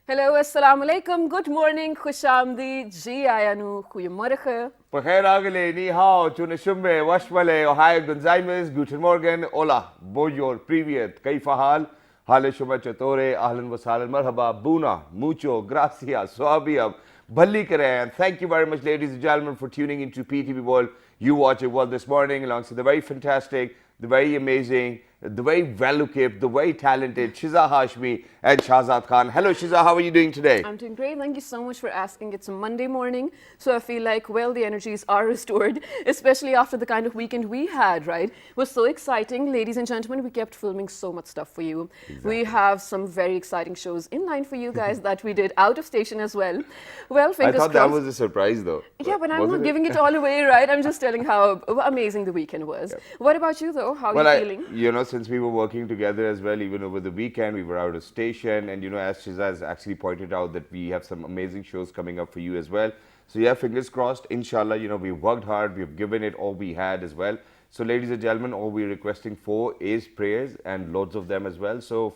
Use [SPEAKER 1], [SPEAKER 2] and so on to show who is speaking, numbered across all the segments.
[SPEAKER 1] Hello, assalamu alaikum, good morning, khushamdi, ji ayanu, goedemorgen.
[SPEAKER 2] Becher Agele, Ni Hao, Tune Shumbe, Washmale, Ohio Gonzaimes, Guten Morgen, Hola, Bonjour, Privyet, Kaifa Hal, Hale Shuma Chatore, Ahlan Wasahlan, Marhaba, Buna, Mucho, Gracias, Swabiyam, Bhalli Kare, and thank you very much, ladies and gentlemen, for tuning into PTV World. You watch it well this morning alongside the very fantastic, the very amazing, the very well-equipped, the very talented Shiza Hashmi and Shahzad Khan. Hello, Shiza, how are you doing today?
[SPEAKER 1] I'm doing great. Thank you so much for asking. It's a Monday morning, so I feel like, well, the energies are restored, especially after the kind of weekend we had, right? It was so exciting. Ladies and gentlemen, we kept filming so much stuff for you. We have some very exciting shows in line for you guys that we did out of station as well. Well,
[SPEAKER 2] I
[SPEAKER 1] fingers
[SPEAKER 2] thought that
[SPEAKER 1] crossed.
[SPEAKER 2] was a surprise, though.
[SPEAKER 1] Yeah, but I'm
[SPEAKER 2] Wasn't
[SPEAKER 1] not
[SPEAKER 2] it?
[SPEAKER 1] giving it all away, right? I'm just telling how amazing the weekend was. What about you, though? How are
[SPEAKER 2] Well,
[SPEAKER 1] you feeling?
[SPEAKER 2] since we were working together as well, even over the weekend, we were out of station, and as Shiza has actually pointed out, that we have some amazing shows coming up for you as well. So yeah, fingers crossed. Inshallah, we worked hard, we've given it all we had as well. So, ladies and gentlemen, all we're requesting for is prayers and loads of them as well. So,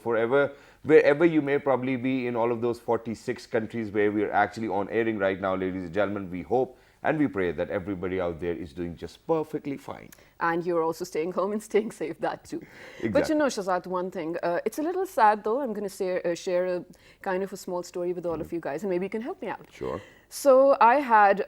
[SPEAKER 2] wherever you may probably be in all of those 46 countries where we're actually on airing right now, ladies and gentlemen, we hope and we pray that everybody out there is doing just perfectly fine.
[SPEAKER 1] And you're also staying home and staying safe, that too. But
[SPEAKER 2] Exactly.
[SPEAKER 1] Shazad, one thing, it's a little sad though. I'm going to share a kind of a small story with all of you guys, and maybe you can help me out.
[SPEAKER 2] Sure.
[SPEAKER 1] So I had,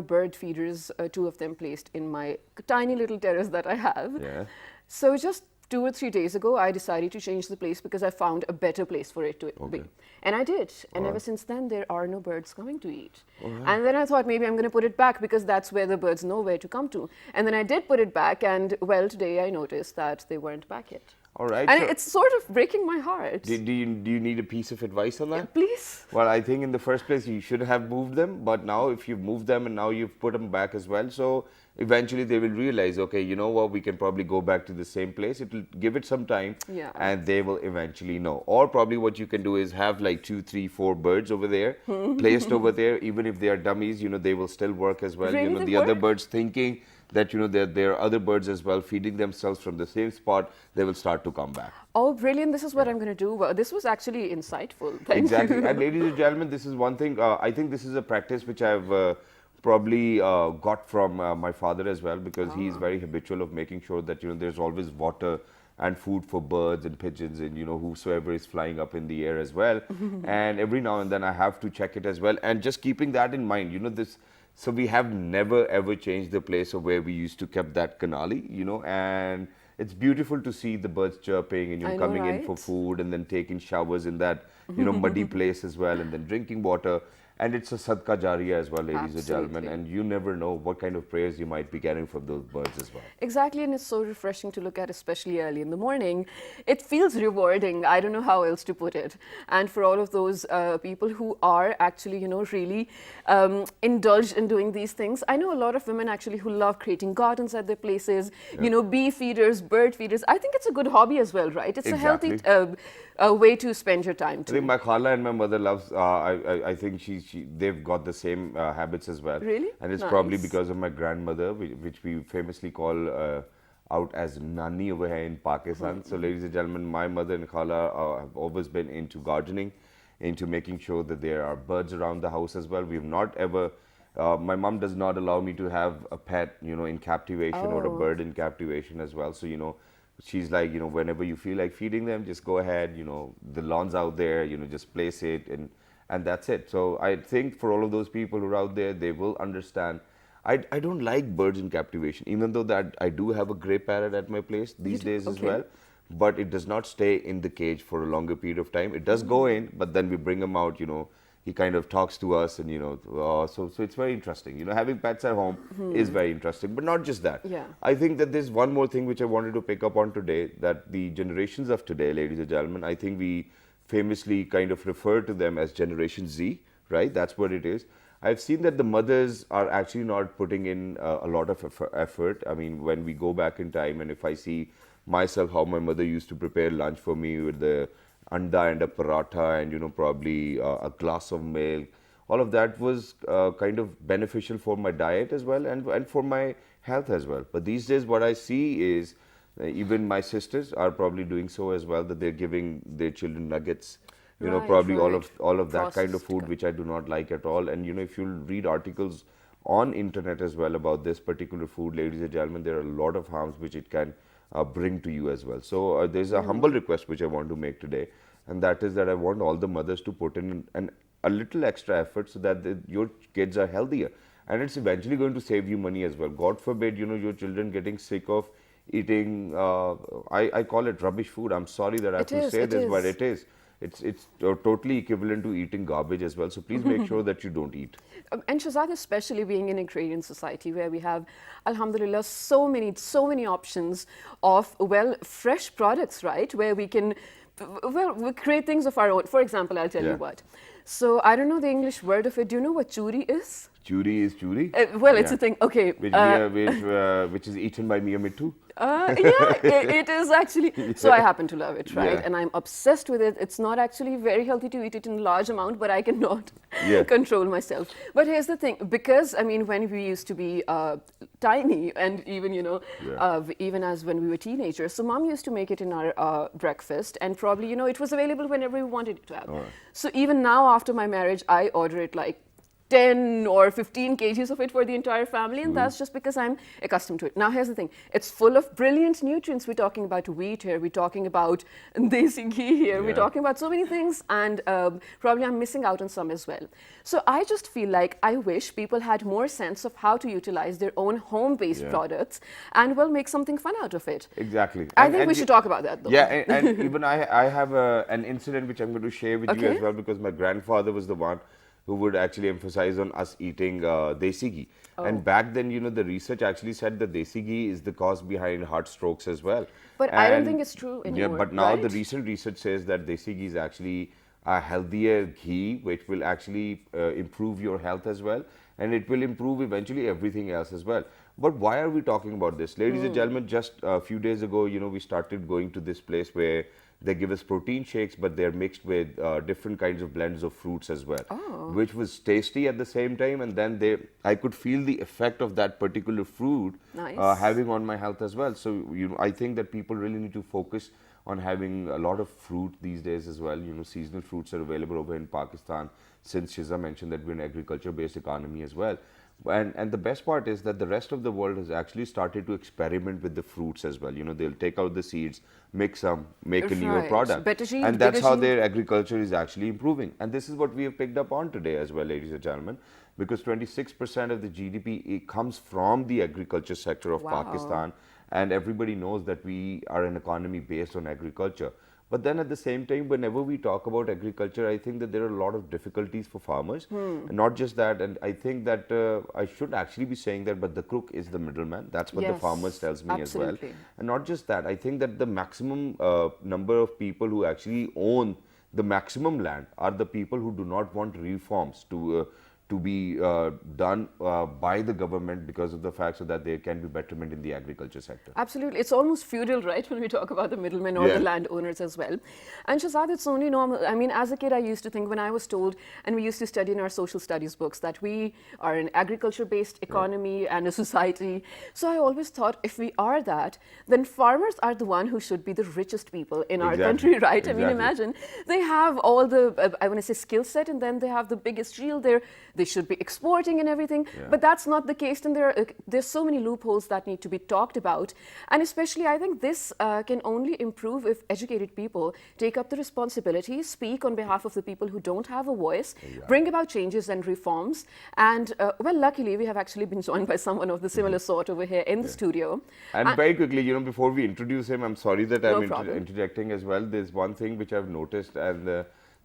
[SPEAKER 1] bird feeders, two of them placed in my tiny little terrace that I have.
[SPEAKER 2] Yeah.
[SPEAKER 1] So just 2 or 3 days ago, I decided to change the place because I found a better place for it to be. And I did. And ever since then, there are no birds coming to eat. And then I thought maybe I'm going to put it back because that's where the birds know where to come to. And then I did put it back. And well, today I noticed that they weren't back yet.
[SPEAKER 2] All right.
[SPEAKER 1] And
[SPEAKER 2] So
[SPEAKER 1] it's sort of breaking my heart.
[SPEAKER 2] do you need a piece of advice on that?
[SPEAKER 1] Please.
[SPEAKER 2] Well, I think in the first place you should have moved them, but now if you've moved them and now you've put them back as well, so eventually they will realize, okay, you know what, we can probably go back to the same place. It will give it some time,
[SPEAKER 1] Yeah.
[SPEAKER 2] and they will eventually know. Or probably what you can do is have like 2, 3, 4 birds over there, placed over there. Even if they are dummies, they will still work as well.
[SPEAKER 1] Really, they
[SPEAKER 2] The other
[SPEAKER 1] work?
[SPEAKER 2] birds thinking that there are other birds as well feeding themselves from the same spot, they will start to come back.
[SPEAKER 1] Oh, brilliant. This is what I'm going to do. Well, this was actually insightful. Thank
[SPEAKER 2] Exactly.
[SPEAKER 1] you.
[SPEAKER 2] And ladies and gentlemen, this is one thing. I think this is a practice which I've probably got from my father as well, because he's very habitual of making sure that there's always water and food for birds and pigeons and whosoever is flying up in the air as well. And every now and then I have to check it as well. And just keeping that in mind, this. So we have never ever changed the place of where we used to keep that canali, and it's beautiful to see the birds chirping and
[SPEAKER 1] I know,
[SPEAKER 2] coming in for
[SPEAKER 1] right?
[SPEAKER 2] food and then taking showers in that muddy place as well, and then drinking water. And it's a sadka jariya as well, ladies and gentlemen,
[SPEAKER 1] Absolutely.
[SPEAKER 2] and you never know what kind of prayers you might be getting from those birds as well.
[SPEAKER 1] Exactly, and it's so refreshing to look at, especially early in the morning. It feels rewarding. I don't know how else to put it. And for all of those people who are actually, really indulged in doing these things, I know a lot of women actually who love creating gardens at their places, bee feeders, bird feeders. I think it's a good hobby as well, right? It's a healthy
[SPEAKER 2] Exactly.
[SPEAKER 1] way to spend your time
[SPEAKER 2] I
[SPEAKER 1] too.
[SPEAKER 2] think my khala and my mother loves. I think they've got the same habits as well.
[SPEAKER 1] Really?
[SPEAKER 2] And it's probably
[SPEAKER 1] Nice.
[SPEAKER 2] because of my grandmother, which we famously call out as Nani over here in Pakistan. So, ladies and gentlemen, my mother and khala have always been into gardening, into making sure that there are birds around the house as well. We've not ever. My mom does not allow me to have a pet, in captivation or a
[SPEAKER 1] Oh.
[SPEAKER 2] bird in captivation as well. So, she's like, whenever you feel like feeding them, just go ahead, the lawn's out there, just place it, and that's it. So I think for all of those people who are out there, they will understand. I don't like birds in captivation, even though that I do have a gray parrot at my place these
[SPEAKER 1] do?
[SPEAKER 2] days as
[SPEAKER 1] Okay.
[SPEAKER 2] well, but it does not stay in the cage for a longer period of time. It does go in, but then we bring him out, he kind of talks to us, and so it's very interesting. Having pets at home is very interesting, but not just that.
[SPEAKER 1] Yeah.
[SPEAKER 2] I think that there's one more thing which I wanted to pick up on today, that the generations of today, ladies and gentlemen, I think we famously kind of refer to them as Generation Z, right? That's what it is. I've seen that the mothers are actually not putting in a lot of effort. I mean, when we go back in time, and if I see myself how my mother used to prepare lunch for me with the anda and a paratha and probably a glass of milk, all of that was kind of beneficial for my diet as well, and for my health as well. But these days what I see is even my sisters are probably doing so as well, that they're giving their children nuggets
[SPEAKER 1] Right,
[SPEAKER 2] probably
[SPEAKER 1] right.
[SPEAKER 2] all of that kind of
[SPEAKER 1] Processed.
[SPEAKER 2] food which I do not like at all. And if you read articles on internet as well about this particular food, ladies and gentlemen, there are a lot of harms which it can bring to you as well. So there's a humble request which I want to make today, and that is that I want all the mothers to put in a little extra effort so that your kids are healthier, and it's eventually going to save you money as well. God forbid, your children getting sick of eating. I call it rubbish food. I'm sorry that I have
[SPEAKER 1] It
[SPEAKER 2] to
[SPEAKER 1] is,
[SPEAKER 2] say
[SPEAKER 1] it
[SPEAKER 2] this, but
[SPEAKER 1] is.
[SPEAKER 2] it is. It's totally equivalent to eating garbage as well. So please make sure that you don't eat.
[SPEAKER 1] And Shazad, especially being in agrarian society where we have, alhamdulillah, so many options of, well, fresh products, right? Where we can, well, we create things of our own. For example, I'll tell you
[SPEAKER 2] Yeah.
[SPEAKER 1] what. So I don't know the English word of it. Do you know what churi is?
[SPEAKER 2] Churi is churi.
[SPEAKER 1] Well, it's
[SPEAKER 2] Yeah.
[SPEAKER 1] a thing. Okay.
[SPEAKER 2] Which is eaten by Mia Mittu.
[SPEAKER 1] Yeah, it is actually. So I happen to love it, right?
[SPEAKER 2] Yeah.
[SPEAKER 1] And I'm obsessed with it. It's not actually very healthy to eat it in large amount, but I cannot
[SPEAKER 2] Yeah.
[SPEAKER 1] control myself. But here's the thing, because I mean, when we used to be tiny, and even
[SPEAKER 2] Yeah.
[SPEAKER 1] even as when we were teenagers, so mom used to make it in our breakfast, and probably it was available whenever we wanted it to have. So even now, after my marriage, I order it like 10 or 15 kgs of it for the entire family, and that's just because I'm accustomed to it. Now, here's the thing, it's full of brilliant nutrients. We're talking about wheat here, we're talking about desi ghee here, we're
[SPEAKER 2] Yeah.
[SPEAKER 1] talking about so many things, and probably I'm missing out on some as well. So I just feel like I wish people had more sense of how to utilize their own home-based
[SPEAKER 2] Yeah.
[SPEAKER 1] products and, well, make something fun out of it.
[SPEAKER 2] Exactly.
[SPEAKER 1] I think we should talk about that, though.
[SPEAKER 2] Yeah, and even I have an incident which I'm going to share with you
[SPEAKER 1] Okay.
[SPEAKER 2] as well, because my grandfather was the one who would actually emphasize on us eating desi ghee. And back then, the research actually said that desi ghee is the cause behind heart strokes as well.
[SPEAKER 1] But I don't
[SPEAKER 2] And-
[SPEAKER 1] think it's true
[SPEAKER 2] Yeah,
[SPEAKER 1] anymore,
[SPEAKER 2] but now the
[SPEAKER 1] right?
[SPEAKER 2] recent research says that desi ghee is actually a healthier ghee, which will actually improve your health as well, and it will improve eventually everything else as well. But why are we talking about this? Ladies and gentlemen, just a few days ago, we started going to this place where they give us protein shakes, but they're mixed with different kinds of blends of fruits as well, which was tasty at the same time. And then I could feel the effect of that particular fruit
[SPEAKER 1] Nice.
[SPEAKER 2] having on my health as well. So, I think that people really need to focus on having a lot of fruit these days as well. Seasonal fruits are available over in Pakistan, since Shiza mentioned that we're an agriculture-based economy as well. And the best part is that the rest of the world has actually started to experiment with the fruits as well. They'll take out the seeds, mix some, make a newer
[SPEAKER 1] Right.
[SPEAKER 2] product.
[SPEAKER 1] Better yield,
[SPEAKER 2] And that's
[SPEAKER 1] bigger
[SPEAKER 2] how
[SPEAKER 1] yield.
[SPEAKER 2] their agriculture is actually improving. And this is what we have picked up on today as well, ladies and gentlemen, because 26% of the GDP comes from the agriculture sector of
[SPEAKER 1] Wow.
[SPEAKER 2] Pakistan. And everybody knows that we are an economy based on agriculture. But then at the same time, whenever we talk about agriculture, I think that there are a lot of difficulties for farmers. And not just that, and I think that I should actually be saying that, but the crook is the middleman. That's what the
[SPEAKER 1] Yes,
[SPEAKER 2] farmers tells me as well.
[SPEAKER 1] absolutely.
[SPEAKER 2] And not just that, I think that the maximum number of people who actually own the maximum land are the people who do not want reforms to be done by the government, because of the fact so that there can be betterment in the agriculture sector.
[SPEAKER 1] Absolutely. It's almost feudal, right, when we talk about the middlemen or
[SPEAKER 2] Yeah.
[SPEAKER 1] the landowners as well. And Shazad, it's only normal. I mean, as a kid, I used to think, when I was told, and we used to study in our social studies books, that we are an agriculture-based economy and a society. So I always thought, if we are that, then farmers are the one who should be the richest people in our
[SPEAKER 2] Exactly.
[SPEAKER 1] country, right? I mean,
[SPEAKER 2] Exactly.
[SPEAKER 1] imagine, they have all the, I want to say, skill set, and then they have the biggest yield there. They should be exporting and everything, but that's not the case. And there's so many loopholes that need to be talked about. And especially, I think this can only improve if educated people take up the responsibility, speak on behalf of the people who don't have a voice, bring about changes and reforms. And well, luckily, we have actually been joined by someone of the similar sort over here in the studio.
[SPEAKER 2] And very quickly, before we introduce him, I'm sorry that
[SPEAKER 1] No
[SPEAKER 2] I'm
[SPEAKER 1] problem.
[SPEAKER 2] interjecting as well. There's one thing which I've noticed, and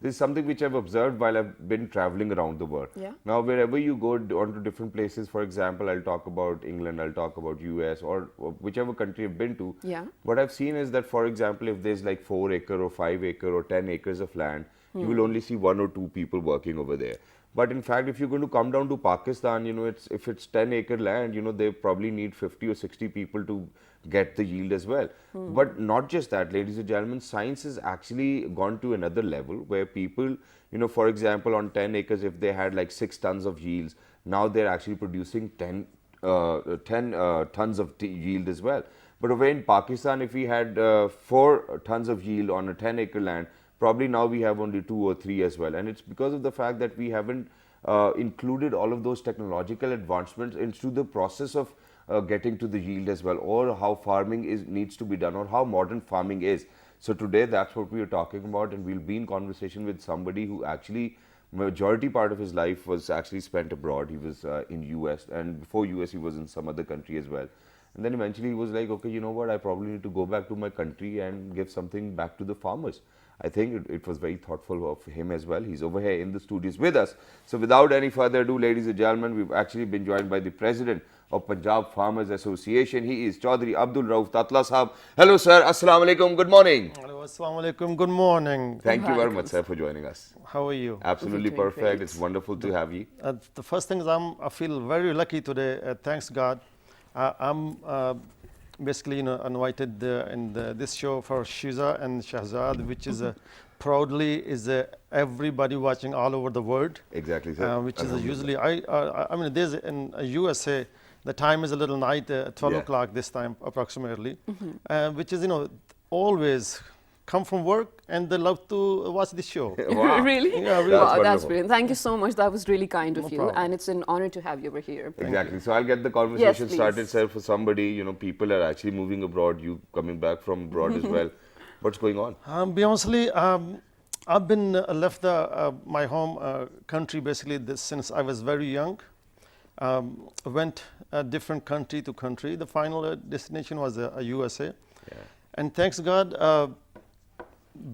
[SPEAKER 2] this is something which I've observed while I've been traveling around the world.
[SPEAKER 1] Yeah.
[SPEAKER 2] Now, wherever you go onto different places, for example, I'll talk about England, I'll talk about US, or whichever country I've been to.
[SPEAKER 1] Yeah.
[SPEAKER 2] What I've seen is that, for example, if there's like 4 acre or 5 acre or 10 acres of land, you will only see 1 or 2 people working over there. But in fact, if you're going to come down to Pakistan, if it's 10 acre land, they probably need 50 or 60 people to get the yield as well. But not just that, ladies and gentlemen, science has actually gone to another level where people, for example, on 10 acres, if they had like 6 tons of yields, now they're actually producing 10 tons of yield as well. But over in Pakistan, if we had 4 tons of yield on a 10 acre land, Probably now we have only 2 or 3 as well, and it's because of the fact that we haven't included all of those technological advancements into the process of getting to the yield as well, or how farming needs to be done, or how modern farming is. So today that's what we are talking about, and we'll be in conversation with somebody who actually majority part of his life was actually spent abroad. He was in US, and before US he was in some other country as well. And then eventually he was like, okay, you know what, I probably need to go back to my country and give something back to the farmers. I think it was very thoughtful of him as well. He's over here in the studios with us. So without any further ado, ladies and gentlemen, we've actually been joined by the president of Punjab Farmers Association. He is Chaudhry Abdul Rauf Tatla Sahab. Hello sir, Assalamu alaikum, good morning.
[SPEAKER 3] Hello, Assalamu alaikum. Good morning.
[SPEAKER 2] Thank you very much sir for joining us.
[SPEAKER 3] How are you?
[SPEAKER 2] Absolutely
[SPEAKER 1] Doing
[SPEAKER 2] perfect.
[SPEAKER 1] great.
[SPEAKER 2] It's wonderful to have you.
[SPEAKER 3] The first thing is I feel very lucky today. Thanks God. I'm basically invited in this show for Shiza and Shahzad, which is proudly is everybody watching all over the world.
[SPEAKER 2] Exactly sir.
[SPEAKER 3] Which is usually I mean there's in USA the time is a little night 12
[SPEAKER 2] Yeah.
[SPEAKER 3] o'clock this time approximately, which is always come from work and they love to watch this show.
[SPEAKER 2] Wow.
[SPEAKER 1] Really?
[SPEAKER 3] Yeah, really.
[SPEAKER 2] That's
[SPEAKER 1] Wow, that's
[SPEAKER 2] wonderful.
[SPEAKER 1] brilliant. Thank you so much. That was really kind of
[SPEAKER 3] No
[SPEAKER 1] you,
[SPEAKER 3] problem.
[SPEAKER 1] and it's an honor to have you over here.
[SPEAKER 2] Exactly. So I'll get the conversation
[SPEAKER 1] please.
[SPEAKER 2] started, sir. For somebody, people are actually moving abroad. You coming back from abroad as well. What's going on?
[SPEAKER 3] Honestly, I've been left my home country basically since I was very young. Went different country to country. The final destination was USA.
[SPEAKER 2] Yeah.
[SPEAKER 3] And thanks God,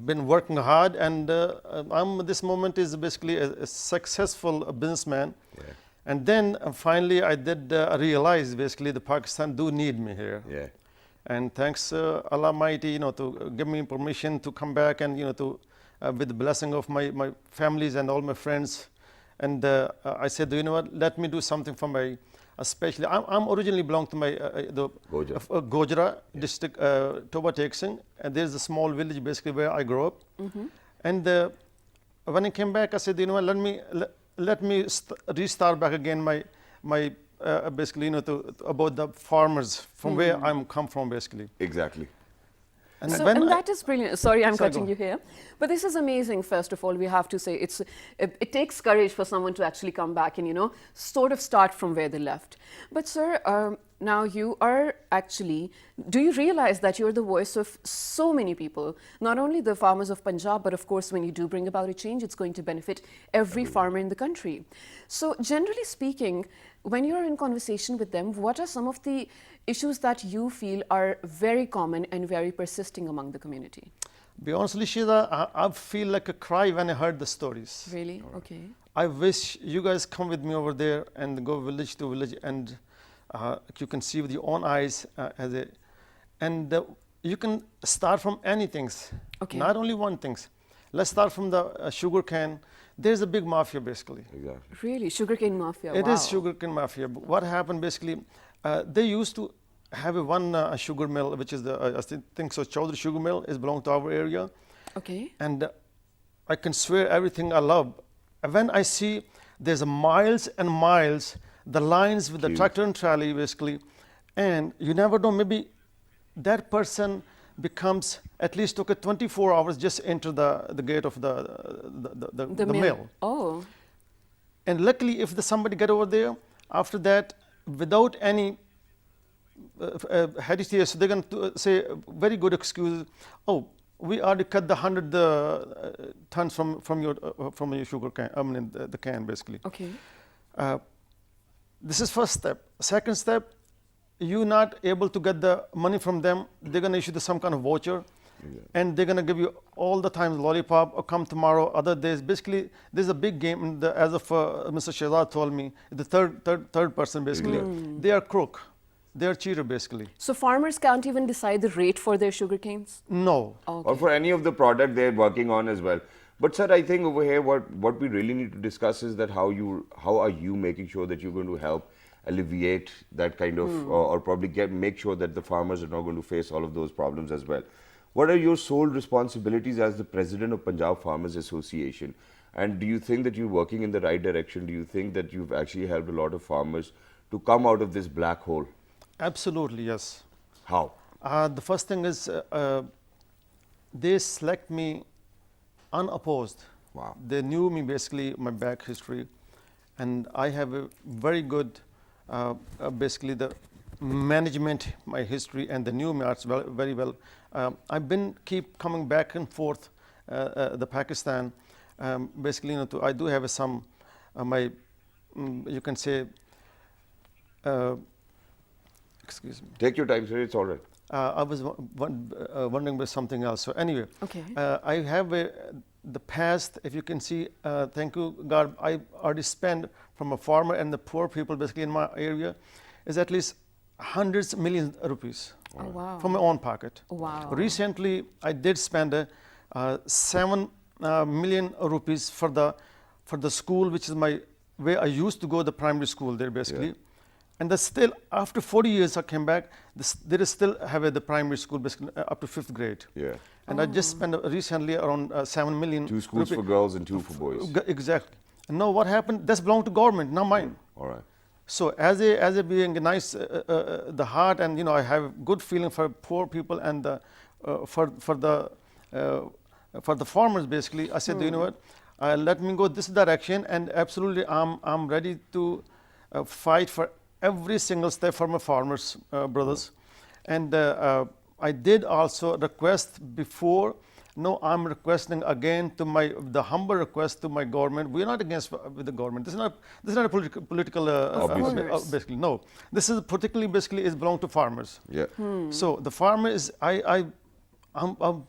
[SPEAKER 3] been working hard, and I'm this moment is basically a successful businessman.
[SPEAKER 2] Yeah.
[SPEAKER 3] And then finally, I did realize basically the Pakistan do need me here.
[SPEAKER 2] Yeah.
[SPEAKER 3] And thanks Allah Almighty, to give me permission to come back and to with the blessing of my families and all my friends. And I said, you know what? Let me do something for my, especially I'm originally belong to my
[SPEAKER 2] Gojra.
[SPEAKER 3] Gojra district, Toba Teksing, and there's a small village basically where I grew up. And when I came back, I said, you know what? Let me restart back again my basically about the farmers from where I'm come from basically.
[SPEAKER 2] Exactly.
[SPEAKER 3] And
[SPEAKER 1] So,
[SPEAKER 3] when
[SPEAKER 1] and
[SPEAKER 3] I-
[SPEAKER 1] that is brilliant. Sorry, I'm
[SPEAKER 3] Sorry,
[SPEAKER 1] cutting
[SPEAKER 3] go
[SPEAKER 1] you here. But this is amazing, first of all. We have to say it takes courage for someone to actually come back and, sort of start from where they left. But, sir, now you are actually, do you realize that you're the voice of so many people, not only the farmers of Punjab, but of course, when you do bring about a change, it's going to benefit every farmer in the country. So, generally speaking, when you're in conversation with them, what are some of the issues that you feel are very common and very persisting among the community?
[SPEAKER 3] be honestly, Shiza, I feel like a cry when I heard the stories.
[SPEAKER 1] Really? Okay.
[SPEAKER 3] I wish you guys come with me over there and go village to village, and you can see with your own eyes you can start from anything.
[SPEAKER 1] Okay.
[SPEAKER 3] Not only one things. Let's start from the sugar cane. There's a big mafia basically.
[SPEAKER 2] Exactly.
[SPEAKER 1] Really? Sugarcane mafia?
[SPEAKER 3] It
[SPEAKER 1] wow.
[SPEAKER 3] is sugarcane mafia. But what happened basically, they used to have one sugar mill, which is I think so. Chaudhry Sugar Mill is belong to our area,
[SPEAKER 1] Okay.
[SPEAKER 3] and I can swear everything I love. When I see there's miles and miles the lines with the
[SPEAKER 2] Huge.
[SPEAKER 3] tractor and trolley basically, and you never know, maybe that person becomes at least 24 hours just enter the gate of the mill.
[SPEAKER 1] Oh.
[SPEAKER 3] And luckily, if somebody get over there, after that, without any hesitation, they're going to say very good excuse. Oh, we already cut the 100 tons from your sugar can. I mean, the can basically.
[SPEAKER 1] Okay.
[SPEAKER 3] This is first step. Second step, you're not able to get the money from them. They're going to issue some kind of voucher. And they're going to give you all the time lollipop or come tomorrow, other days. Basically, there's a big game. As of Mr. Shahzad told me, the third person basically, they are crook. They are cheater basically.
[SPEAKER 1] So farmers can't even decide the rate for their sugar canes?
[SPEAKER 3] No.
[SPEAKER 1] Okay.
[SPEAKER 2] Or for any of the product they're working on as well. But sir, I think over here what we really need to discuss is that how are you making sure that you're going to help alleviate that kind of or probably make sure that the farmers are not going to face all of those problems as well. What are your sole responsibilities as the president of Punjab Farmers Association? And do you think that you're working in the right direction? Do you think that you've actually helped a lot of farmers to come out of this black hole?
[SPEAKER 3] Absolutely, yes.
[SPEAKER 2] How?
[SPEAKER 3] The first thing is they select me unopposed.
[SPEAKER 2] Wow.
[SPEAKER 3] They knew me basically, my back history, and I have a very good, basically the management, my history, and they knew me very well. I've been keep coming back and forth, the Pakistan. Basically, I do have some, my, you can say, excuse me.
[SPEAKER 2] Take your time, sir. It's all right.
[SPEAKER 3] I was wondering about something else. So anyway,
[SPEAKER 1] Okay.
[SPEAKER 3] I have the past. If you can see, thank you God, I already spent from a farmer and the poor people basically in my area, is at least hundreds of millions of rupees
[SPEAKER 1] Oh, wow.
[SPEAKER 3] from my own pocket.
[SPEAKER 1] Wow.
[SPEAKER 3] Recently, I did spend 7 million rupees for the school, which is my where I used to go, the primary school there basically.
[SPEAKER 2] Yeah.
[SPEAKER 3] And that's still, after 40 years I came back, there is still have the primary school basically up to 5th grade.
[SPEAKER 2] Yeah.
[SPEAKER 3] And I just spent recently around 7 million.
[SPEAKER 2] 2 schools for girls and 2 for boys.
[SPEAKER 3] Exactly. And now what happened? That's belonged to government, not mine.
[SPEAKER 2] All right.
[SPEAKER 3] So as a being a nice, the heart, and I have good feeling for poor people and for the farmers basically. I said, you know what? Let me go this direction, and absolutely I'm ready to fight for every single step for my farmers, brothers. And I did also request before. No, I'm requesting again to the humble request to my government. We're not against with the government. This is not a political
[SPEAKER 1] Obviously.
[SPEAKER 3] basically. No, this is particularly basically is belong to farmers.
[SPEAKER 2] Yeah.
[SPEAKER 3] So the farmer is I'm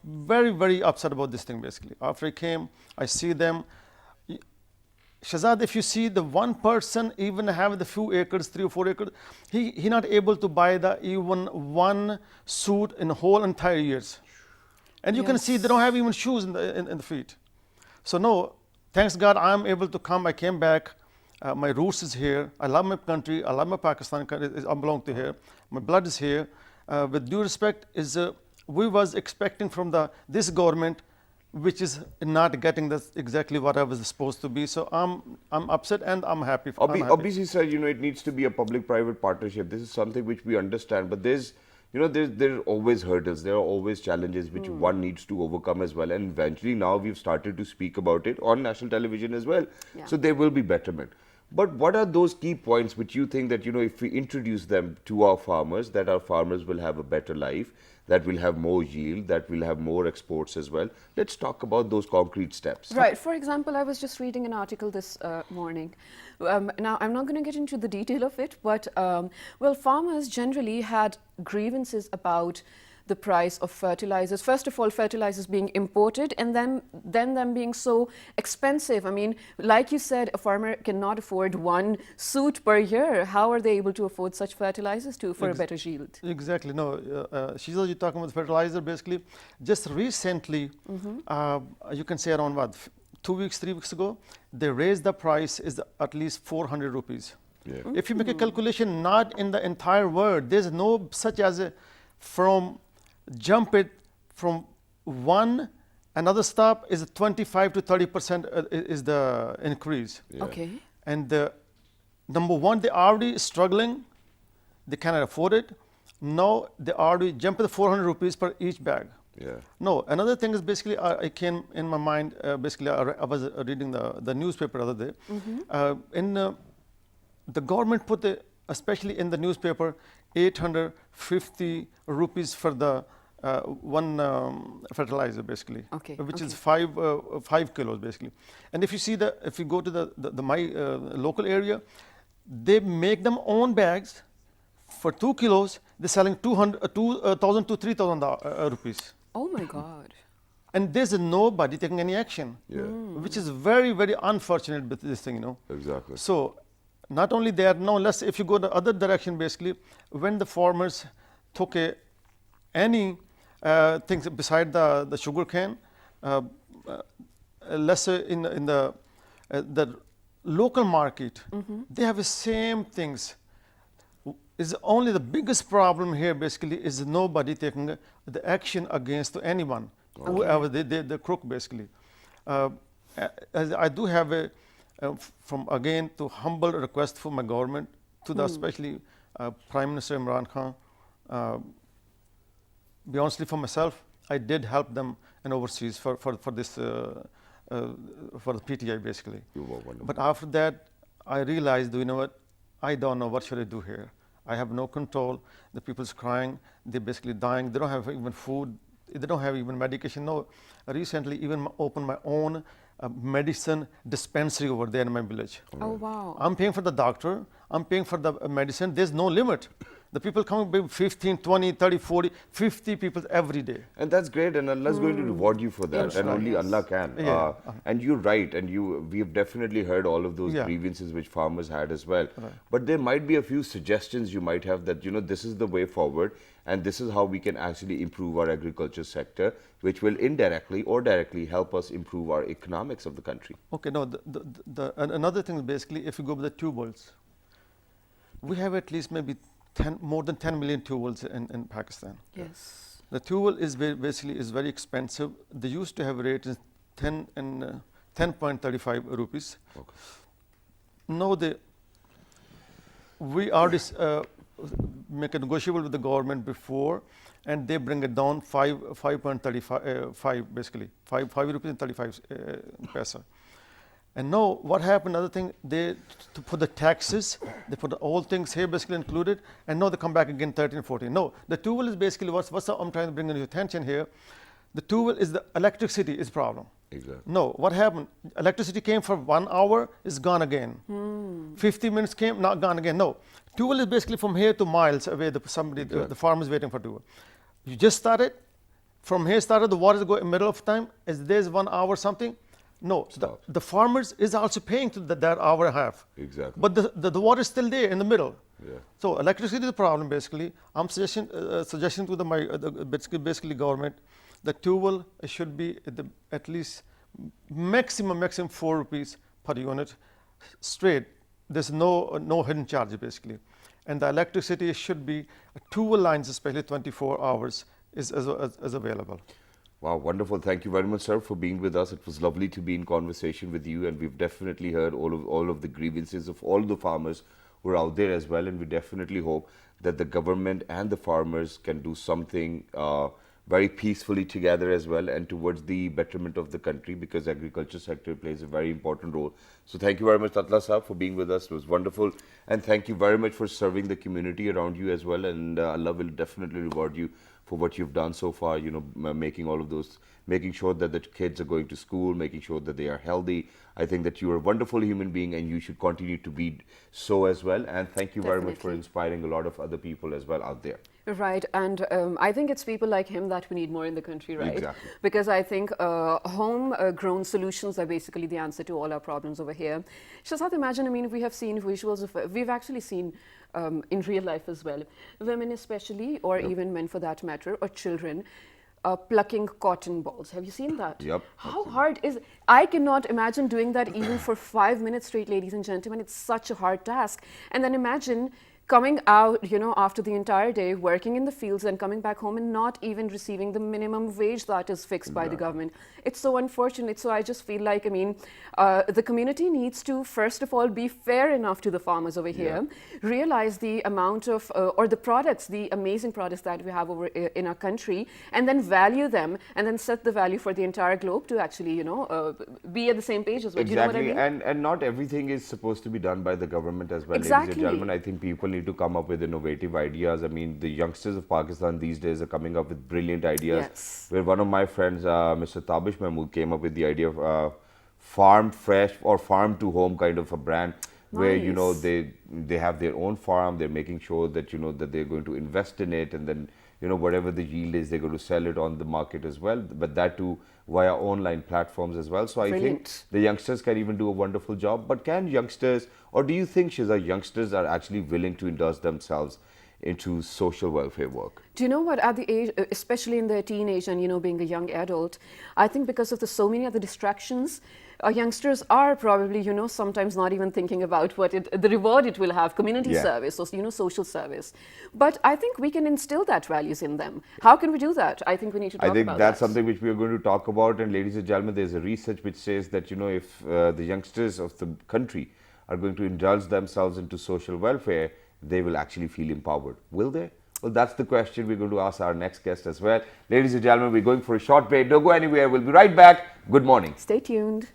[SPEAKER 3] very, very upset about this thing basically. After I came, I see them. Shahzad, if you see the one person even have the few acres, 3 or 4 acres, he not able to buy even one suit in the whole entire years. And you can see they don't have even shoes in the feet. So no, thanks God I'm able to come. I came back. My roots is here. I love my country. I love my Pakistan country. I belong to here. My blood is here. With due respect, we was expecting from this government, which is not getting this exactly what I was supposed to be. So I'm upset and I'm happy.
[SPEAKER 2] Obviously, sir, it needs to be a public-private partnership. This is something which we understand, but there are always hurdles. There are always challenges which one needs to overcome as well. And eventually, now we've started to speak about it on national television as well.
[SPEAKER 1] Yeah.
[SPEAKER 2] So there will be betterment. But what are those key points which you think that if we introduce them to our farmers, that our farmers will have a better life, that will have more yield, that will have more exports as well? Let's talk about those concrete steps.
[SPEAKER 1] Right. For example, I was just reading an article this morning. Now, I'm not going to get into the detail of it, but well, farmers generally had grievances about the price of fertilizers. First of all, fertilizers being imported, and then them being so expensive. I mean, like you said, a farmer cannot afford one suit per year. How are they able to afford such fertilizers for a better yield?
[SPEAKER 3] Exactly. No, Shiza, you're talking about fertilizer basically. Just recently, you can say around 2 weeks, 3 weeks ago, they raised the price is at least 400 rupees.
[SPEAKER 2] Yeah.
[SPEAKER 3] If you make a calculation, not in the entire world, there's no such as jump it from one, another stop is 25 to 30% is the increase.
[SPEAKER 2] Yeah.
[SPEAKER 1] Okay.
[SPEAKER 3] And number one, they're already struggling. They cannot afford it. Now they already jump to the 400 rupees per each bag.
[SPEAKER 2] Yeah.
[SPEAKER 3] No, another thing is basically I came in my mind. Basically, I was reading the newspaper the other day. The government put especially in the newspaper, 850 rupees for the one fertilizer basically, which is 5 kilos basically. And if you go to my local area, they make them own bags for 2 kilos. They're selling 2,000 to 3,000 rupees.
[SPEAKER 1] Oh my God.
[SPEAKER 3] And there's nobody taking any action, which is very, very unfortunate with this thing,
[SPEAKER 2] Exactly.
[SPEAKER 3] So not only there, no less, if you go the other direction, basically, when the farmers took any things beside the sugar cane, lesser in the local market, they have the same things. Is only the biggest problem here basically is nobody taking the action against anyone, whoever the crook basically. As I do have from again to humble request for my government to the especially Prime Minister Imran Khan. Be honestly, for myself, I did help them and overseas for this for the PTI basically.
[SPEAKER 2] You were wonderful.
[SPEAKER 3] But after that, I realized, you know what? I don't know what should I do here. I have no control. The people's crying. They're basically dying. They don't have even food. They don't have even medication. No. Recently, even opened my own medicine dispensary over there in my village.
[SPEAKER 1] Oh, wow.
[SPEAKER 3] I'm paying for the doctor. I'm paying for the medicine. There's no limit. The people come with 15, 20, 30, 40, 50 people every day.
[SPEAKER 2] And that's great, and Allah's going to reward you for that, and only Allah can.
[SPEAKER 3] Yeah.
[SPEAKER 2] And you're right, and we have definitely heard all of those
[SPEAKER 3] Yeah.
[SPEAKER 2] grievances which farmers had as well. But there might be a few suggestions you might have that, this is the way forward, and this is how we can actually improve our agriculture sector, which will indirectly or directly help us improve our economics of the country.
[SPEAKER 3] Okay, no, another thing is basically if you go with the tubers, we have at least maybe more than 10 million tubers in Pakistan.
[SPEAKER 1] Yes.
[SPEAKER 3] The tubal is basically is very expensive. They used to have rate is 10 and 10.35 rupees.
[SPEAKER 2] Okay.
[SPEAKER 3] Now we already make a negotiable with the government before, and they bring it down 5.35 basically 5 rupees and 35 paisa. And now what happened? Another thing, they to put the taxes, they put all things here basically included, and now they come back again 13, 14. No, the tool is basically I'm trying to bring your attention here. The tool is the electricity is problem.
[SPEAKER 2] Exactly.
[SPEAKER 3] No, what happened? Electricity came for 1 hour, is gone again. 50 minutes came, not gone again. No, tool is basically from here to miles away. The farm is waiting for tool. You just started, from here started, the water is going in the middle of time. Is there's 1 hour something? No, the farmers is also paying to that hour and a half.
[SPEAKER 2] Exactly.
[SPEAKER 3] But the water is still there in the middle.
[SPEAKER 2] Yeah.
[SPEAKER 3] So electricity is the problem basically. I'm suggesting to basically government, the tubal should be at least maximum 4 rupees per unit straight. There's no hidden charge basically. And the electricity should be tubal lines, especially 24 hours is available.
[SPEAKER 2] Wow, wonderful. Thank you very much, sir, for being with us. It was lovely to be in conversation with you, and we've definitely heard all of the grievances of all the farmers who are out there as well, and we definitely hope that the government and the farmers can do something very peacefully together as well, and towards the betterment of the country, because agriculture sector plays a very important role. So thank you very much, Tatla Saab, for being with us. It was wonderful, and thank you very much for serving the community around you as well, and Allah will definitely reward you for what you've done so far, making all of those, making sure that the kids are going to school, making sure that they are healthy. I think that you are a wonderful human being, and you should continue to be so as well. And thank you very much for inspiring a lot of other people as well out there.
[SPEAKER 1] Right, and I think it's people like him that we need more in the country, right?
[SPEAKER 2] Exactly.
[SPEAKER 1] Because I think home-grown solutions are basically the answer to all our problems over here. Shahzad, imagine, if we have seen visuals of, we've actually seen in real life as well, women especially, or even men for that matter, or children, plucking cotton balls. Have you seen that?
[SPEAKER 2] Yep.
[SPEAKER 1] How hard is it? I cannot imagine doing that even for 5 minutes straight, ladies and gentlemen. It's such a hard task. And then imagine coming out, after the entire day, working in the fields and coming back home and not even receiving the minimum wage that is fixed by the government. It's so unfortunate. So I just feel like, the community needs to, first of all, be fair enough to the farmers over here, realize the amount of, or the products, the amazing products that we have over in our country, and then value them, and then set the value for the entire globe to actually, be at the same page as well.
[SPEAKER 2] Exactly,
[SPEAKER 1] Do you know what I mean?
[SPEAKER 2] and not everything is supposed to be done by the government as well,
[SPEAKER 1] Exactly.
[SPEAKER 2] ladies and gentlemen. I think people need to come up with innovative ideas. The youngsters of Pakistan these days are coming up with brilliant ideas.
[SPEAKER 1] Yes.
[SPEAKER 2] Where one of my friends, Mr. Tabish Mahmood, came up with the idea of farm fresh or farm to home kind of a brand, where
[SPEAKER 1] Nice.
[SPEAKER 2] they have their own farm. They're making sure that that they're going to invest in it, and then whatever the yield is, they're going to sell it on the market as well. But that too via online platforms as well. So I think
[SPEAKER 1] Brilliant.
[SPEAKER 2] the youngsters can even do a wonderful job. But can youngsters, or do you think, Shiza, youngsters are actually willing to indulge themselves into social welfare work?
[SPEAKER 1] Do you know what, at the age, especially in their teenage and, being a young adult, I think because of so many other distractions, youngsters are probably, sometimes not even thinking about the reward it will have, community service or, social service. But I think we can instill that values in them. How can we do that? I think we need to talk about that.
[SPEAKER 2] I think that's something which we are going to talk about. And ladies and gentlemen, there's a research which says that, if the youngsters of the country are going to indulge themselves into social welfare, they will actually feel empowered. Will they? Well, that's the question we're going to ask our next guest as well. Ladies and gentlemen, we're going for a short break. Don't go anywhere. We'll be right back. Good morning.
[SPEAKER 1] Stay tuned.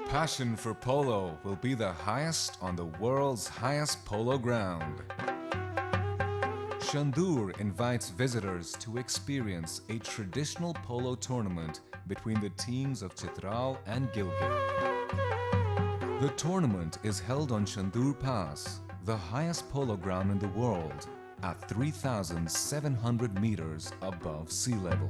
[SPEAKER 4] Passion for polo will be the highest on the world's highest polo ground. Chandur invites visitors to experience a traditional polo tournament between the teams of Chitral and Gilgit. The tournament is held on Chandur Pass, the highest polo ground in the world, at 3,700 meters above sea level.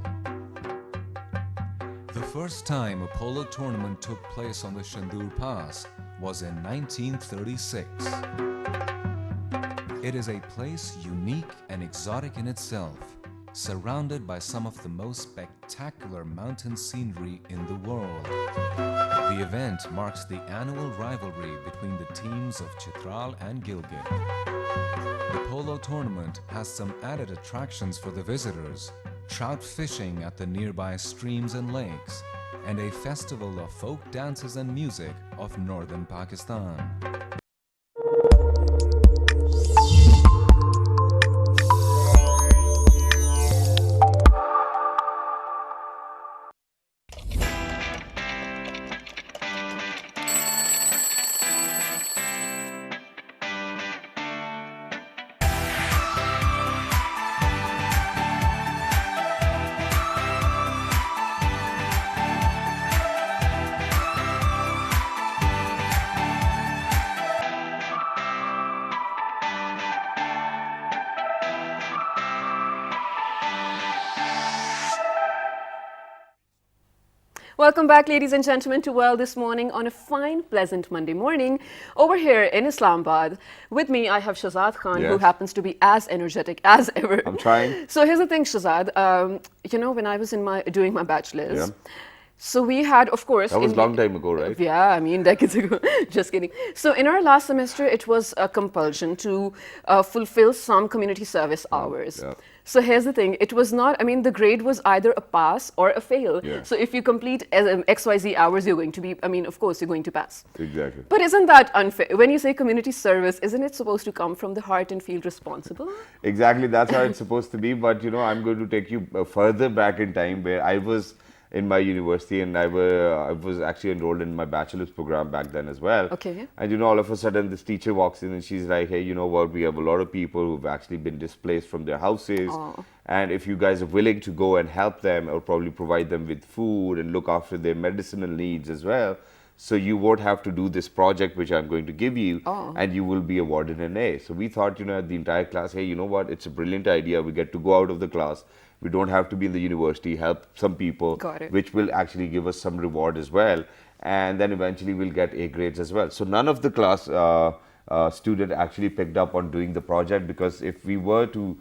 [SPEAKER 4] The first time a polo tournament took place on the Chandur Pass was in 1936. It is a place unique and exotic in itself, surrounded by some of the most spectacular mountain scenery in the world. The event marks the annual rivalry between the teams of Chitral and Gilgit. The polo tournament has some added attractions for the visitors: trout fishing at the nearby streams and lakes, and a festival of folk dances and music of northern Pakistan.
[SPEAKER 1] Welcome back, ladies and gentlemen, to Well This Morning on a fine, pleasant Monday morning. Over here in Islamabad, with me I have Shahzad Khan, who
[SPEAKER 2] Yes.
[SPEAKER 1] happens to be as energetic as ever.
[SPEAKER 2] I'm trying.
[SPEAKER 1] So here's the thing, Shahzad. You know, when I was doing my bachelor's,
[SPEAKER 2] Yeah.
[SPEAKER 1] so we had, of course,
[SPEAKER 2] That was a long time ago, right?
[SPEAKER 1] yeah, I mean, decades ago. Just kidding. So in our last semester, it was a compulsion to fulfill some community service hours.
[SPEAKER 2] yeah.
[SPEAKER 1] So here's the thing. It was not, I mean, the grade was either a pass or a fail.
[SPEAKER 2] Yeah.
[SPEAKER 1] So if you complete XYZ hours, you're going to be, I mean, of course, you're going to pass.
[SPEAKER 2] Exactly.
[SPEAKER 1] But isn't that unfair? When you say community service, isn't it supposed to come from the heart and feel responsible?
[SPEAKER 2] Exactly, that's how it's supposed to be. But you know, I'm going to take you further back in time, where I was in my university, and I was actually enrolled in my bachelor's program back then as well.
[SPEAKER 1] Okay.
[SPEAKER 2] And you know, all of a sudden, this teacher walks in and she's like, "Hey, you know what? We have a lot of people who've actually been displaced from their houses, and if you guys are willing to go and help them, or probably provide them with food and look after their medicinal needs as well, so you won't have to do this project which I'm going to give you, and you will be awarded an A." So we thought, you know, the entire class, hey, you know what? It's a brilliant idea. We get to go out of the class. We don't have to be in the university, help some people,
[SPEAKER 1] Got it.
[SPEAKER 2] which will actually give us some reward as well. And then eventually we'll get A grades as well. So none of the class student actually picked up on doing the project, because if we were to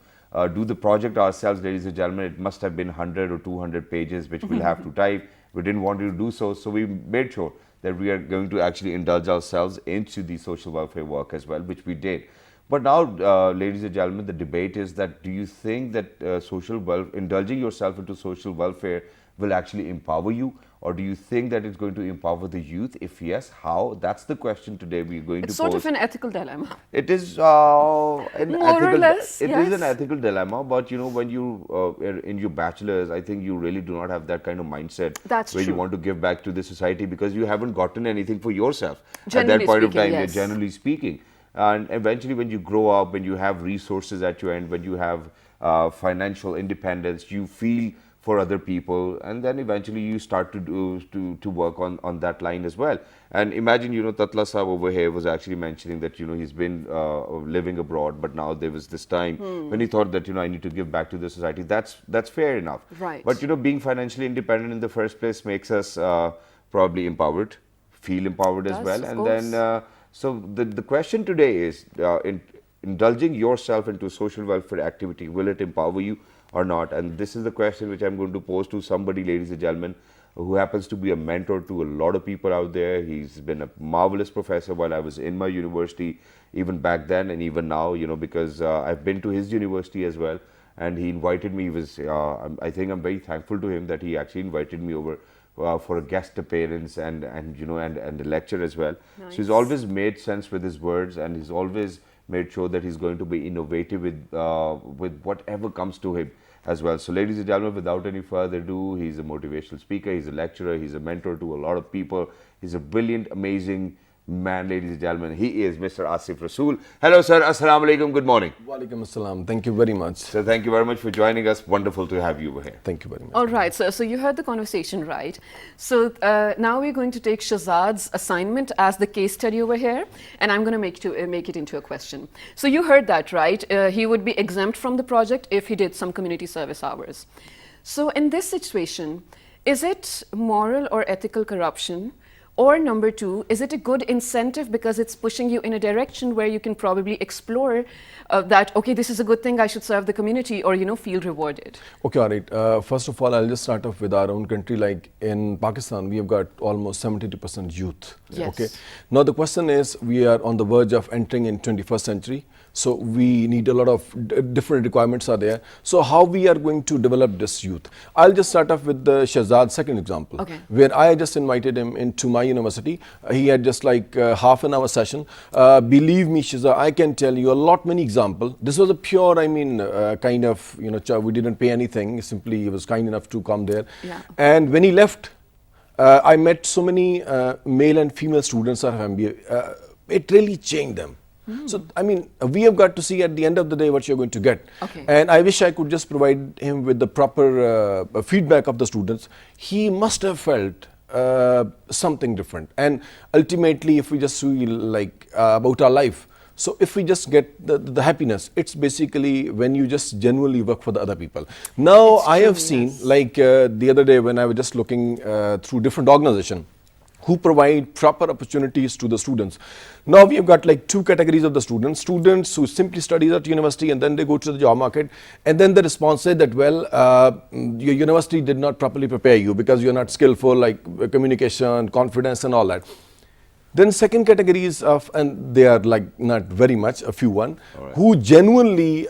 [SPEAKER 2] do the project ourselves, ladies and gentlemen, it must have been 100 or 200 pages, which we'll have to type. We didn't want to do so, so we made sure that we are going to actually indulge ourselves into the social welfare work as well, which we did. But now, ladies and gentlemen, the debate is that, do you think that indulging yourself into social welfare will actually empower you, or do you think that it's going to empower the youth? If yes, how? That's the question today we're going
[SPEAKER 1] It's
[SPEAKER 2] to
[SPEAKER 1] sort
[SPEAKER 2] pose.
[SPEAKER 1] of an ethical dilemma.
[SPEAKER 2] It is an
[SPEAKER 1] More or less,
[SPEAKER 2] It is
[SPEAKER 1] yes.
[SPEAKER 2] an ethical dilemma, but you know, when you are in your bachelor's, I think you really do not have that kind of mindset
[SPEAKER 1] That's
[SPEAKER 2] where you
[SPEAKER 1] true.
[SPEAKER 2] want to give back to the society, because you haven't gotten anything for yourself at
[SPEAKER 1] Generally
[SPEAKER 2] that point of
[SPEAKER 1] speaking,
[SPEAKER 2] time.
[SPEAKER 1] yes.
[SPEAKER 2] Generally speaking, and eventually, when you grow up, when you have resources at your end, when you have financial independence, you feel for other people, and then eventually you start to work on that line as well. And imagine, Tatla Sahab over here was actually mentioning that, he's been living abroad, but now there was this time when he thought that, I need to give back to the society. That's fair enough.
[SPEAKER 1] Right.
[SPEAKER 2] But, being financially independent in the first place makes us probably empowered, feel empowered as
[SPEAKER 1] Does,
[SPEAKER 2] well.
[SPEAKER 1] of
[SPEAKER 2] And
[SPEAKER 1] course.
[SPEAKER 2] then, so the question today is, indulging yourself into social welfare activity, will it empower you or not? And this is the question which I'm going to pose to somebody, ladies and gentlemen, who happens to be a mentor to a lot of people out there. He's been a marvelous professor while I was in my university, even back then and even now, because I've been to his university as well. And he invited me. I think I'm very thankful to him that he actually invited me over for a guest appearance and a lecture as well.
[SPEAKER 1] Nice.
[SPEAKER 2] So he's always made sense with his words, and he's always made sure that he's going to be innovative with whatever comes to him as well. So ladies and gentlemen, without any further ado, he's a motivational speaker, he's a lecturer, he's a mentor to a lot of people. He's a brilliant, amazing man, ladies and gentlemen. He is Mr. Asif Rasool. Hello, sir. Assalamu alaikum. Good morning.
[SPEAKER 5] Walaikum assalam. Thank you very much.
[SPEAKER 2] So thank you very much for joining us. Wonderful to have you over here.
[SPEAKER 5] Thank you very much.
[SPEAKER 1] All right, so you heard the conversation, right? So now we're going to take Shahzad's assignment as the case study over here, and I'm going to make it into a question. So you heard that, right? He would be exempt from the project if he did some community service hours. So in this situation, is it moral or ethical corruption? Or number two, is it a good incentive because it's pushing you in a direction where you can probably explore that, okay, this is a good thing, I should serve the community, or, feel rewarded?
[SPEAKER 5] Okay, all right. First of all, I'll just start off with our own country. Like in Pakistan, we have got almost 72% youth.
[SPEAKER 1] Yes.
[SPEAKER 5] Okay. Now the question is, we are on the verge of entering in 21st century. So we need a lot of different requirements are there. So how we are going to develop this youth? I'll just start off with the Shahzad's second example,
[SPEAKER 1] Okay.
[SPEAKER 5] where I just invited him into my university. He had just like half an hour session. Believe me, Shahzad, I can tell you a lot many examples. This was a pure, kind of, we didn't pay anything. Simply, he was kind enough to come there.
[SPEAKER 1] Yeah.
[SPEAKER 5] And when he left, I met so many male and female students of MBA. It really changed them. So, we have got to see at the end of the day what you're going to get.
[SPEAKER 1] Okay.
[SPEAKER 5] And I wish I could just provide him with the proper feedback of the students. He must have felt something different. And ultimately, if we just see about our life, so if we just get the happiness, it's basically when you just genuinely work for the other people. Now,
[SPEAKER 1] It's
[SPEAKER 5] I have
[SPEAKER 1] true,
[SPEAKER 5] seen,
[SPEAKER 1] yes.
[SPEAKER 5] the other day when I was just looking through different organizations, who provide proper opportunities to the students. Now we have got like two categories of the students. Students who simply study at university and then they go to the job market, and then the response said that, well, your university did not properly prepare you because you're not skillful, like communication, confidence and all that. Then second categories of, and they are like not very much, a few one,
[SPEAKER 2] All right.
[SPEAKER 5] who genuinely